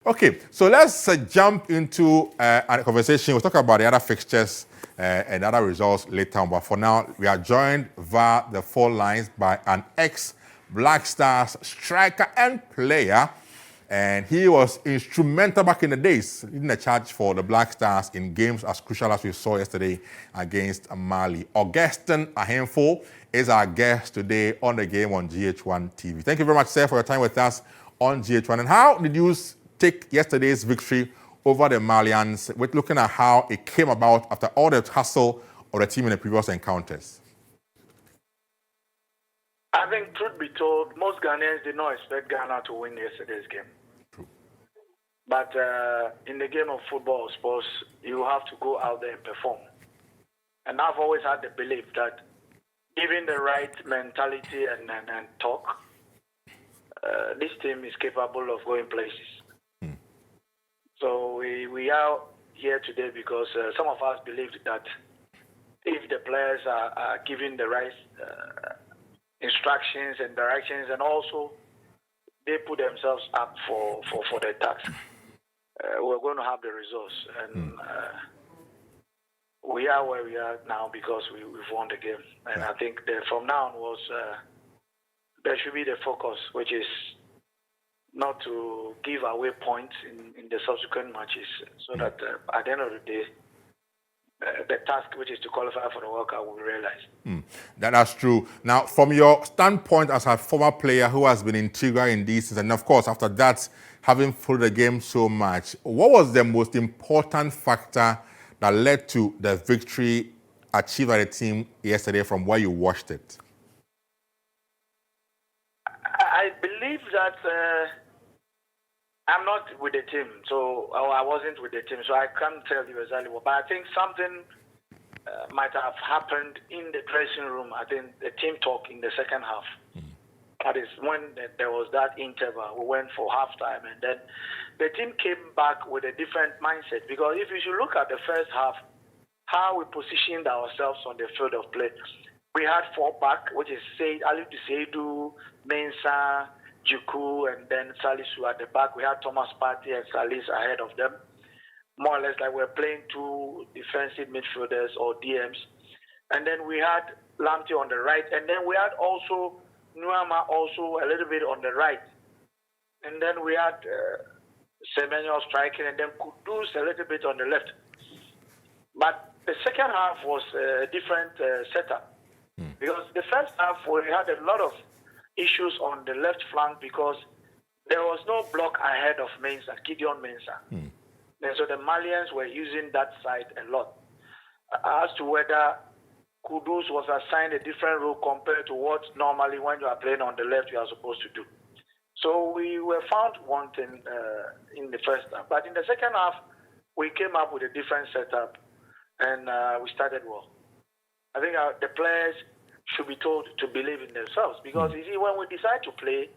Okay, so let's jump into a conversation. We'll talk about the other fixtures and other results later on. But for now, we are joined via the phone lines by an ex-Black Stars striker and player. And he was instrumental back in the days, leading the charge for the Black Stars in games as crucial as we saw yesterday against Mali. Augustin Ahemfo is our guest today on the game on GH1 TV. Thank you very much, sir, for your time with us on GH1. And how did you take yesterday's victory over the Malians, with looking at how it came about after all the tussle of the team in the previous encounters? I think, truth be told, most Ghanaians did not expect Ghana to win yesterday's game. True. But in the game of football or sports, you have to go out there and perform. And I've always had the belief that given the right mentality and talk, this team is capable of going places. So we are here today because some of us believed that if the players are given the right instructions and directions, and also they put themselves up for the task, we're going to have the results. And we are where we are now because we've won the game. And I think that from now onwards, there should be the focus, which is not to give away points in the subsequent matches, so that at the end of the day, the task, which is to qualify for the World Cup, will be realized. That's true. Now, from your standpoint as a former player who has been integral in these, and of course, after that, having followed the game so much, what was the most important factor that led to the victory achieved by the team yesterday from where you watched it? I believe that I'm not with the team, so I wasn't with the team, so I can't tell you exactly what. But I think something might have happened in the dressing room. I think the team talk in the second half. That is when there was that interval. We went for halftime, and then the team came back with a different mindset. Because if you should look at the first half, how we positioned ourselves on the field of play, we had four back, which is Ali Seidu, Mensah, Juku, and then Salisu at the back. We had Thomas Partey and Salis ahead of them. More or less like we're playing two defensive midfielders or DMs. And then we had Lamptey on the right. And then we had also Nuama also a little bit on the right. And then we had Semenyo striking, and then Kudus a little bit on the left. But the second half was a different setup. Because the first half we had a lot of issues on the left flank because there was no block ahead of Gideon Mensah. And so the Malians were using that side a lot. As to whether Kudus was assigned a different role compared to what normally when you are playing on the left you are supposed to do. So we were found wanting in the first half. But in the second half, we came up with a different setup and we started well. I think the players should be told to believe in themselves because you see, when we decide to play,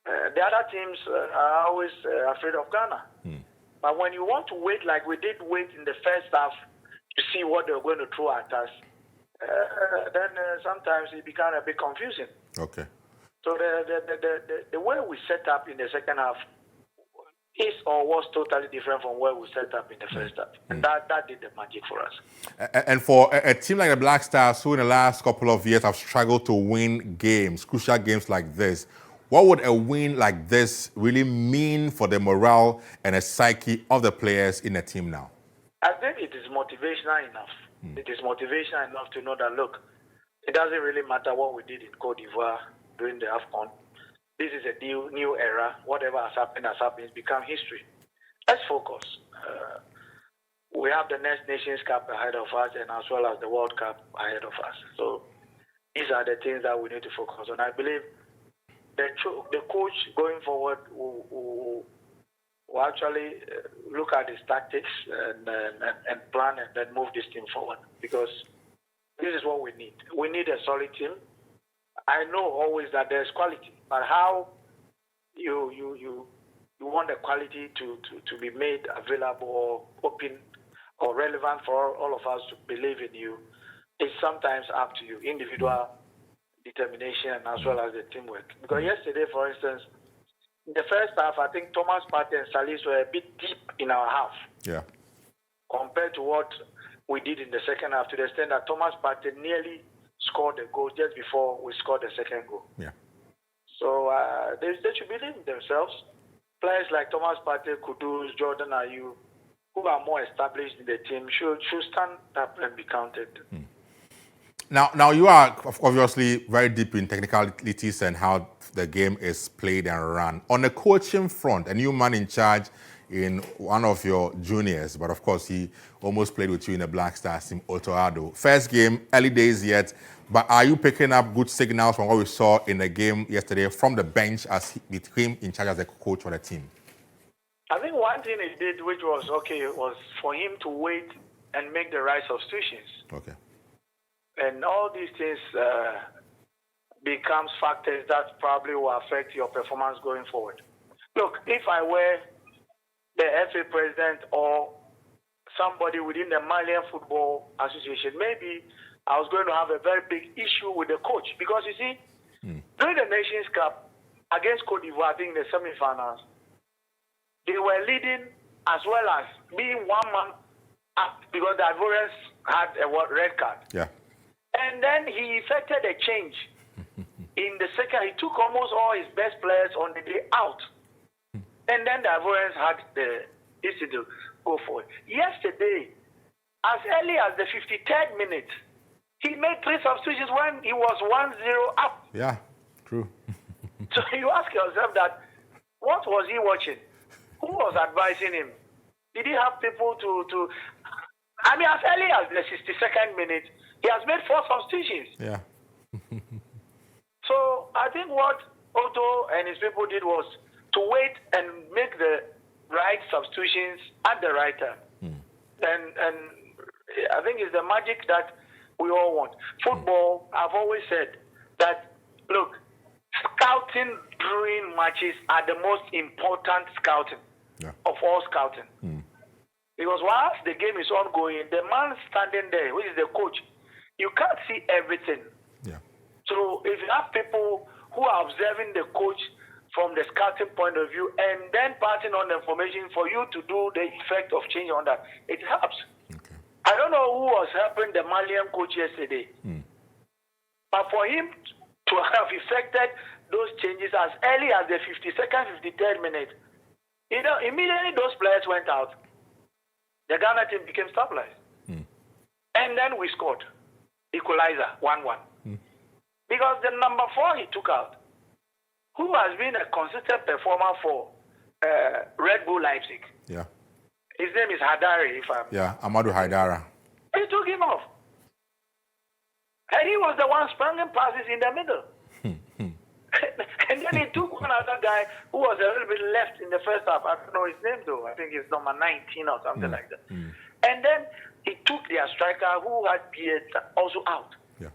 the other teams are always afraid of Ghana. But when you want to wait, like we did wait in the first half to see what they were going to throw at us, then sometimes it became a bit confusing. Okay. So the way we set up in the second half is or was totally different from where we set up in the first half. And that did the magic for us. And for a team like the Black Stars, who in the last couple of years have struggled to win games, crucial games like this, what would a win like this really mean for the morale and the psyche of the players in the team now? I think it is motivational enough. It is motivational enough to know that, look, it doesn't really matter what we did in Cote d'Ivoire during the AFCON. This is a new era. Whatever has happened. It's become history. Let's focus. We have the next Nations Cup ahead of us and as well as the World Cup ahead of us. So these are the things that we need to focus on. I believe the coach going forward will actually look at his tactics and plan and then move this team forward, because this is what we need. We need a solid team. I know always that there's quality, but how you want the quality to be made available or open or relevant for all of us to believe in you is sometimes up to you, individual determination and as well as the teamwork. Because yesterday, for instance, in the first half, I think Thomas Partey and Salis were a bit deep in our half. Yeah. Compared to what we did in the second half, to the extent that Thomas Partey nearly scored a goal just before we scored the second goal. Yeah. So they should believe in themselves. Players like Thomas Partey, KUDUS, Jordan Ayew, who are more established in the team, should stand up and be counted. Now you are obviously very deep in technicalities and how the game is played and run. On the coaching front, a new man in charge in one of your juniors, but of course he almost played with you in the Black Stars team, Otto Addo. First game, early days yet, but are you picking up good signals from what we saw in the game yesterday from the bench as with him in charge as the coach for the team? I think one thing he did, which was okay, was for him to wait and make the right substitutions. Okay. And all these things becomes factors that probably will affect your performance going forward. Look, if I were the FA president or somebody within the Malian Football Association, maybe I was going to have a very big issue with the coach. Because you see, during the Nations Cup against Cote d'Ivoire, I think the semi-finals, they were leading as well as being one man up because the Ivorians had a red card. Yeah. And then he effected a change. In the second, he took almost all his best players on the day out. And then the Ivorians had the issue to go for it. Yesterday, as early as the 53rd minute, he made 3 substitutions when he was 1-0 up. Yeah, true. So you ask yourself that, what was he watching? Who was advising him? Did he have people to I mean, as early as the 62nd minute, he has made 4 substitutions. Yeah. So I think what Otto and his people did was to wait and make the right substitutions at the right time. And I think it's the magic that we all want. Football, I've always said that, look, scouting during matches are the most important scouting of all scouting. Because whilst the game is ongoing, the man standing there, who is the coach, you can't see everything. Yeah. So if you have people who are observing the coach from the scouting point of view and then passing on the information for you to do the effect of change on that, it helps. Okay. I don't know who was helping the Malian coach yesterday. But for him to have effected those changes as early as the 52nd, 53rd minute, you know, immediately those players went out. The Ghana team became stabilized. And then we scored. Equalizer, 1-1. Because the number 4 he took out, who has been a consistent performer for Red Bull Leipzig. Yeah. His name is Hadari, if I'm... Yeah, Amadou Haidara. He took him off. And he was the one spranging passes in the middle. And then he took one other guy who was a little bit left in the first half. I don't know his name though. I think he's number 19 or something like that. And then he took their striker who had beard also out. Yeah.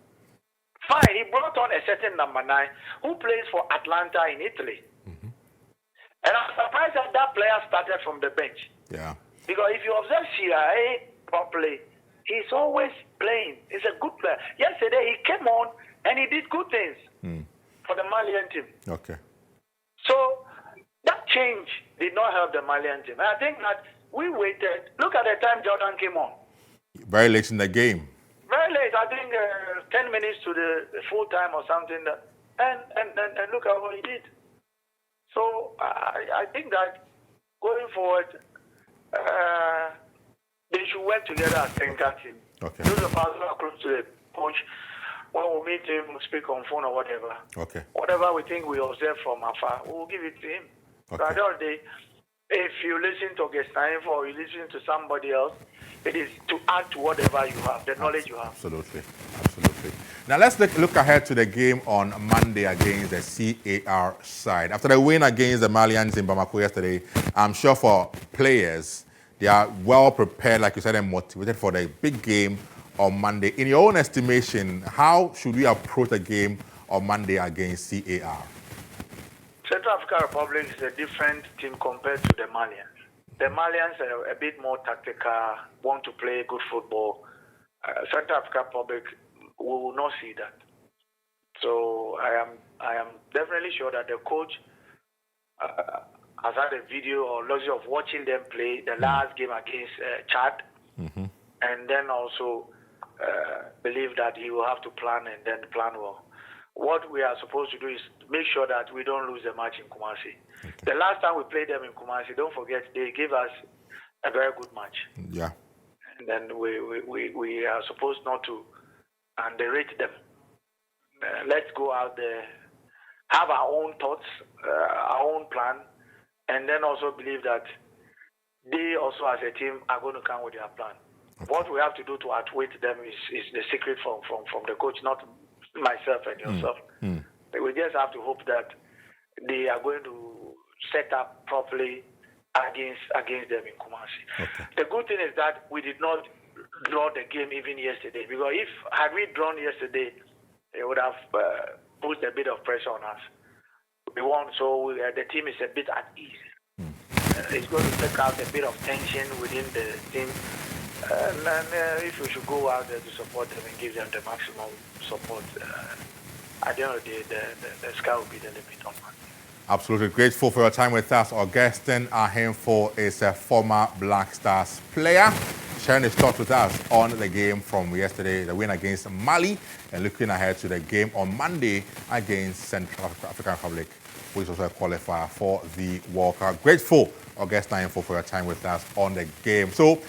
Fine, he brought on a certain number 9 who plays for Atlanta in Italy. And I'm surprised that that player started from the bench. Yeah. Because if you observe CIA properly, he's always playing. He's a good player. Yesterday he came on and he did good things for the Malian team. Okay. So that change did not help the Malian team. And I think that we waited. Look at the time Jordan came on. Very late in the game. Very late. I think 10 minutes to the full time or something. And look at what he did. So I think that going forward, they should work together as a team. Okay. Those of us who are close to the coach, when we meet him, we speak on phone or whatever. Okay. Whatever we think we observe from afar, we will give it to him. Okay. So at the end of the day, if you listen to Augustine or you listen to somebody else, it is to add to whatever you have, the knowledge you have. Absolutely. Absolutely. Now let's look ahead to the game on Monday against the CAR side. After the win against the Malians in Bamako yesterday, I'm sure for players, they are well prepared, like you said, and motivated for the big game on Monday. In your own estimation, how should we approach the game on Monday against CAR? Central African Republic is a different team compared to the Malians. The Malians are a bit more tactical, want to play good football. Central African Republic, we will not see that. So I am definitely sure that the coach has had a video or luxury of watching them play the last game against Chad, and then also believe that he will have to plan and then plan well. What we are supposed to do is make sure that we don't lose the match in Kumasi. Okay. The last time we played them in Kumasi, don't forget, they gave us a very good match. Yeah. And then we are supposed not to underrate them. Let's go out there, have our own thoughts, our own plan, and then also believe that they also as a team are going to come with their plan. Okay. What we have to do to outwit them is the secret from the coach, not myself and yourself. We just have to hope that they are going to set up properly against them in Kumasi. Okay. The good thing is that we did not draw the game even yesterday, because had we drawn yesterday, it would have put a bit of pressure on us. We won, so the team is a bit at ease. It's going to take out a bit of tension within the team. And if we should go out there to support them and give them the maximum support, at the end of the day, the sky will be the limit on Monday. Absolutely grateful for your time with us. Augustine Ahemfo is a former Black Stars player, sharing his thoughts with us on the game from yesterday, the win against Mali, and looking ahead to the game on Monday against Central African Republic, which is also a qualifier for the World Cup. Grateful, Augustine Ahemfo, for your time with us on the game. So